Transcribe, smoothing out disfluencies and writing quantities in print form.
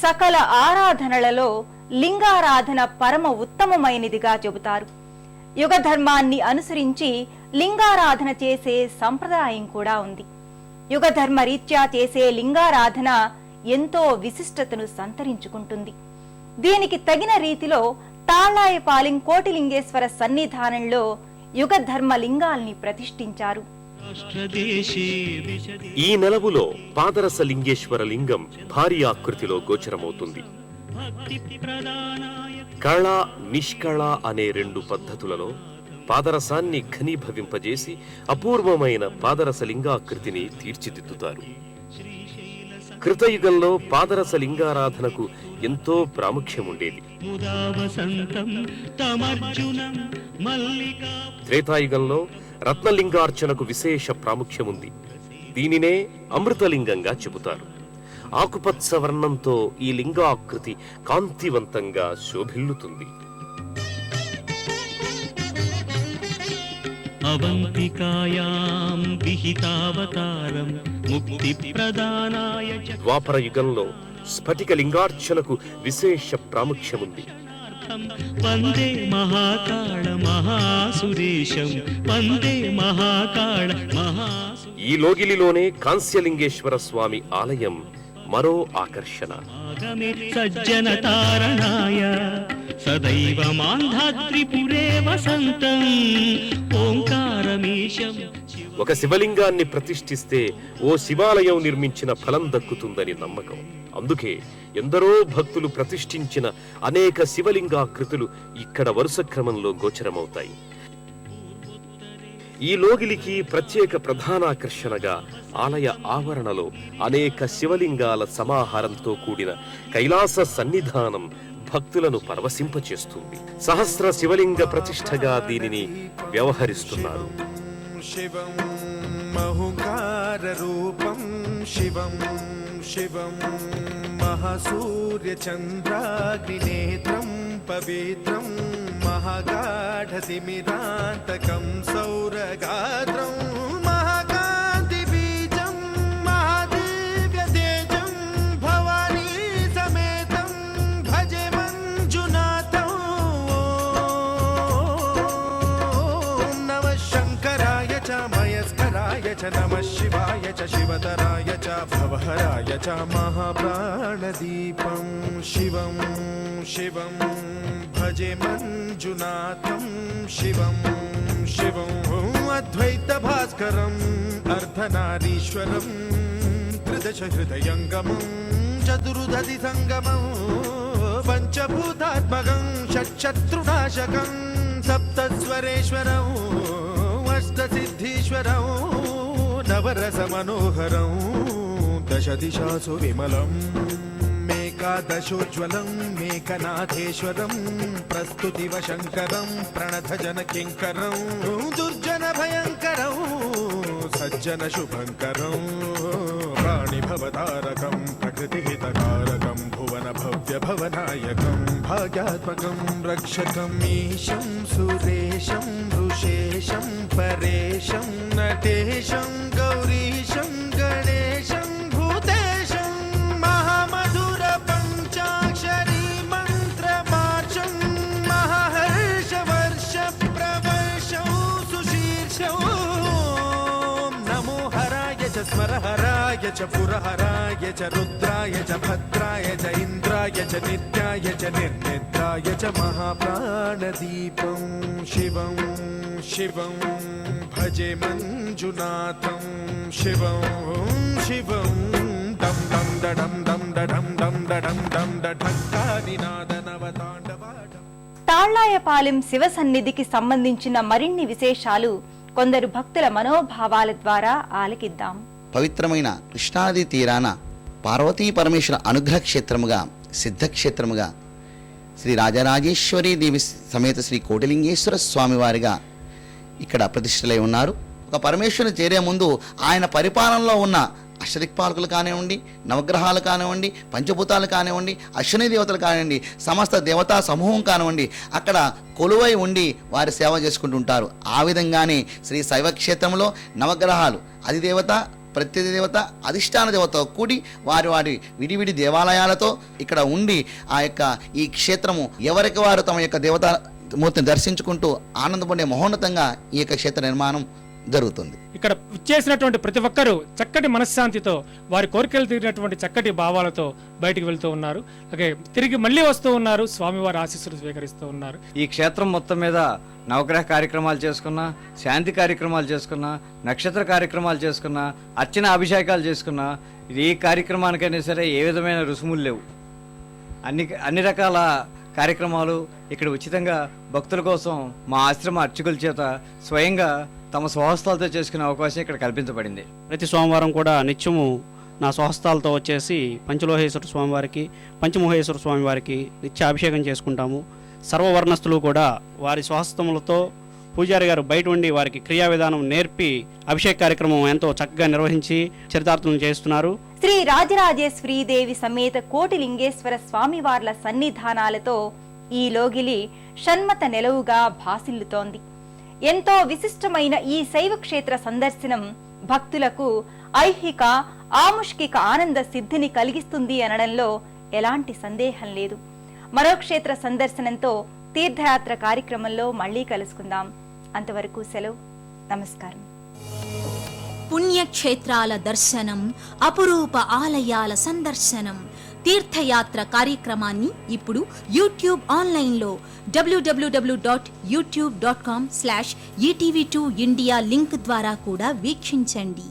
సకల ఆరాధనలలో లింగారాధన పరమ ఉత్తమమైనదిగా చెబుతారు. యుగ ధర్మాన్ని అనుసరించి లింగారాధన చేసే సంప్రదాయం కూడా ఉంది. యుగ ధర్మ రీత్యా చేసే లింగారాధన ఎంతో విశిష్టతను సంతరించుకుంటుంది. దీనికి తగిన రీతిలో తాళ్లాయపాలెం కోటిలింగేశ్వర సన్నిధానంలో యుగ ధర్మ లింగాల్ని ప్రతిష్ఠించారు. ఈ నెలవులో పాదరస లింగేశ్వర లింగం భారీ ఆకృతిలో గోచరమవుతుంది. కళ నిష్కళ అనే రెండు పద్ధతులలో పాదరసాన్ని ఘనీభవింపజేసి అపూర్వమైన పాదరస లింగాకృతిని తీర్చిదిద్దుతారు. కృతయుగంలో పాదరస లింగారాధనకు ఎంతో ప్రాముఖ్యముండేది. త్రేతాయుగంలో రత్నలింగార్చనకు విశేష ప్రాముఖ్యముంది. దీనినే అమృతలింగంగా చెబుతారు. ఆకుపచ్చ వర్ణంతో ఈ లింగాకృతి కాంతివంతంగా శోభిల్లుతుంది. ద్వాపర యుగంలో స్ఫటిక లింగార్చనకు విశేష ప్రాముఖ్యముంది. వందే మహాకాళ మహాసురేశం వందే మహాకాళ ఈ లోగిలిలోనే కాంస్యలింగేశ్వర స్వామి ఆలయం మరో ఆకర్షణ. సజ్జన తారణాయ సదైవ మాంధాద్రిపురే వసంతం ఓంకారమీశం. ఒక శివలింగాన్ని ప్రతిష్ఠిస్తే ఓ శివాలయం నిర్మించిన ఫలం దక్కుతుందని నమ్మకం. అందుకే ఎందరో భక్తులు ప్రతిష్ఠించిన అనేక శివలింగాకృతులు ఇక్కడ వరుస క్రమంలో గోచరమవుతాయి. ఈ లోగిలికి ప్రత్యేక ప్రధానాకర్షణగా ఆలయ ఆవరణలో అనేక శివలింగాల సమాహారంతో కూడిన కైలాస సన్నిధానం భక్తులను పరవశింపచేస్తుంది. సహస్ర శివలింగ ప్రతిష్ఠగా దీనిని వ్యవహరిస్తున్నారు. శివం మహుకార రూపం శివం శివం మహాసూర్య చంద్రాగ్నినేత్రం పవిత్రం మహాగాఢతిమిరాంతకం సౌరగాత్రం మహాకాంతి బీజం మహాదివ్య తేజం భవానీ సమేతం భజే మంజునాథం. నమః శంకరాయ చ మయస్కరాయ చ నమః శివాయ చ శివతరాయ చ భవహరాయ చ మహాప్రాణదీపం శివం శివం భజే మంజునాథం శివం శివం అద్వైత భాస్కరం అర్ధనారీశ్వరం త్రిదశ హృదయంగమం చతుర్దధి సంగమం పంచభూతాత్మకం షట్శత్రునాశకం సప్తస్వరేశ్వరం అష్టసిద్ధీశ్వరం నవరస మనోహరం దశ దిశాసు విమలం మేకాదశోజ్వలం మేకనాథేశ్వరం ప్రస్తుతివ శంకరం ప్రణధజన కింకరం దుర్జన భయంకరం సజ్జన శుభంకరం ప్రాణిభవతారకం ప్రకృతిహితకారకం భువన భవ్య భవనాయకం భాగ్యాత్మకం రక్షకం ఈశం సురేశం ఋషేశం పరేశం నటేశం గౌరీశం గణేశం భూతేశం మహామధుర పంచాక్షరీ మంత్రమార్చం మహాహర్ష వర్ష ప్రవర్షం సుశీర్షం నమో హరాయ చ స్మరహరాయ చ పురహరాయ చ రుద్రాయ చ భద్రాయ చ ఇంద్రాయ చ నిత్యాయ చ నిర్నిద్రాయ చ మహాప్రాణదీపం శివం శివం భజే మంజునాథం శివం శివం డం డం డడం డం డడం డం డడం డం డఢంకానినాదనవతాండవాడం. తాళ్లాయపాలెం శివ సన్నిధికి సంబంధించిన మరిన్ని విశేషాలు కొందరు భక్తుల మనోభావాల ద్వారా ఆలకిద్దాం. పవిత్రమైన కృష్ణానది తీరాన పార్వతీ పరమేశ్వర అనుగ్రహ క్షేత్రముగా సిద్ధక్షేత్రముగా శ్రీ రాజరాజేశ్వరీ దేవి సమేత శ్రీ కోటిలింగేశ్వర స్వామివారిగా ఇక్కడ ప్రతిష్ఠలై ఉన్నారు. ఒక పరమేశ్వరుని చేరే ముందు ఆయన పరిపాలనలో ఉన్న అష్టదిక్పాలకులు కానివ్వండి, నవగ్రహాలు కానివ్వండి, పంచభూతాలు కానివ్వండి, అశ్విని దేవతలు కానివ్వండి, సమస్త దేవతా సమూహం కానివ్వండి అక్కడ కొలువై ఉండి వారి సేవ చేసుకుంటూ ఉంటారు. ఆ విధంగానే శ్రీ శైవ క్షేత్రంలో నవగ్రహాలు అధిదేవత ప్రతి దేవత అధిష్టాన దేవతతో కూడి వారి విడివిడి దేవాలయాలతో ఇక్కడ ఉండి ఆ యొక్క ఈ క్షేత్రము ఎవరికి వారు తమ యొక్క దేవతా మూర్తిని దర్శించుకుంటూ ఆనందపడే మహోన్నతంగా ఈ యొక్క క్షేత్ర నిర్మాణం జరుగుతుంది. ఇక్కడ ఇచ్చేసినటువంటి ప్రతి ఒక్కరూ చక్కటి మనశ్శాంతితో వారి కోరికలు తీరినటువంటి చక్కటి భావాలతో బయటికి వెళ్తూ ఉన్నారు. అలాగే తిరిగి మళ్ళీ వస్తూ ఉన్నారు, స్వామివారి ఆశీస్సులు స్వీకరిస్తూ ఉన్నారు. ఈ క్షేత్రం మొత్తం మీద నవగ్రహ కార్యక్రమాలు చేసుకున్నా, శాంతి కార్యక్రమాలు చేసుకున్నా, నక్షత్ర కార్యక్రమాలు చేసుకున్నా, అర్చన అభిషేకాలు చేసుకున్నా, ఏ కార్యక్రమానికైనా సరే ఏ విధమైన రుసుములు లేవు. అన్ని రకాల కార్యక్రమాలు ఇక్కడ ఉచితంగా భక్తుల కోసం మా ఆశ్రమ అర్చకుల చేత స్వయంగా తమ స్వహస్తాలతో చేసుకునే అవకాశం ఇక్కడ కల్పించబడింది. ప్రతి సోమవారం కూడా నిత్యము నా స్వహస్తాలతో వచ్చేసి పంచలోహేశ్వర స్వామివారికి, పంచమోహేశ్వర స్వామివారికి నిత్య అభిషేకం చేసుకుంటాము. సర్వవర్ణస్తులు కూడా వారి స్వహస్తములతో పూజారి గారు బయట ఉండి వారికి క్రియా విధానం నేర్పి అభిషేక కార్యక్రమం ఎంతో చక్కగా నిర్వహించి చరితార్థం చేస్తున్నారు. శ్రీ రాజరాజేశ్వరీ దేవి సమేత కోటిలింగేశ్వర స్వామివార్ల సన్నిధానాలతో ఈ లోగిలి షణ్మత నెలవుగా భాసిల్లుతోంది. ఎంతో విశిష్టమైన ఈ శైవ క్షేత్ర సందర్శనం భక్తులకు ఐహిక ఆముష్కిక ఆనంద సిద్ధిని కలిగిస్తుంది అనడంలో ఎలాంటి సందేహం లేదు. మరో క్షేత్ర సందర్శనంతో తీర్థయాత్ర కార్యక్రమంలో మళ్ళీ కలుసుకుందాం. అంతవరకు సెలవు. నమస్కారం. పుణ్యక్షేత్రాల దర్శనం, అపురూప ఆలయాల సందర్శనం, తీర్థయాత్ర కార్యక్రమాన్ని ఇప్పుడు యూట్యూబ్ ఆన్లైన్లో www.youtube.com/etv2india లింక్ ద్వారా కూడా వీక్షించండి.